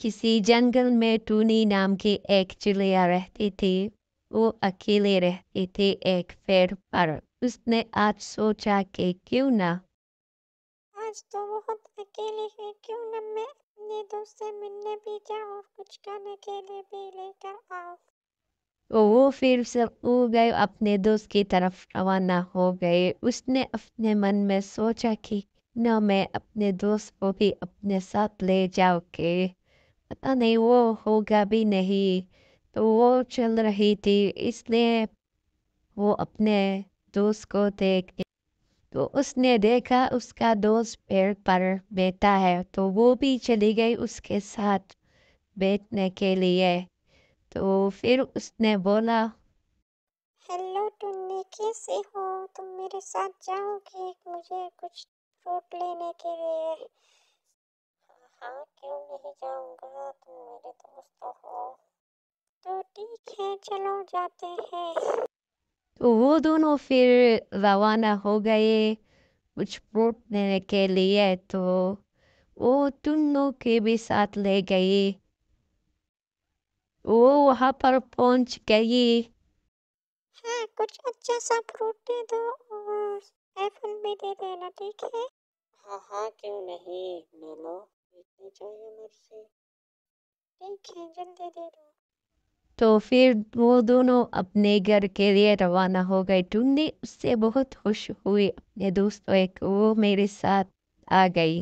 किसी जंगल में टूनी नाम की एक चिड़िया रहती थी। वो अकेले रहती थी एक पेड़ पर। उसने आज सोचा कि क्यों ना आज तो बहुत अकेले है, क्यों न मैं अपने दोस्त से मिलने भी जाऊं और कुछ खाने के लिए भी लेकर आऊं। तो वो फिर से उड़ गए, अपने दोस्त की तरफ रवाना हो गए। उसने अपने मन में सोचा कि न मैं अपने दोस्त को भी अपने साथ ले जाऊं के पता नहीं वो होगा भी नहीं। तो वो चल रही थी, इसलिए वो अपने दोस्त को देख तो उसने देखा उसका दोस्त पेड़ पर बैठा है, तो वो भी चली गई उसके साथ बैठने के लिए। तो फिर उसने बोला, हेलो टुन्नी, कैसे हो तुम? मेरे साथ जाओगे मुझे कुछ फ्रूट लेने के लिए? हाँ, क्यों नहीं जाऊंगा, तुम मेरे दोस्त हो। तो ठीक है, चलो जाते हैं। तो वो दोनों फिर रवाना हो गए कुछ फ्रूट लेने के लिए। तो वो दोनों के भी साथ ले गई। वो वहां पर पहुंच गई। हाँ, कुछ अच्छा सा फ्रूट दे दो और एप्पल भी दे देना, ठीक है? हाँ हाँ, क्यों नहीं, ले लो, इतनी चाहिए मेरे से। ठीक है, जल्दी दे दो। तो फिर वो दोनों अपने घर के लिए रवाना हो गए। टुन्नी उससे बहुत खुश हुई, अपने दोस्तों को वो मेरे साथ आ गई।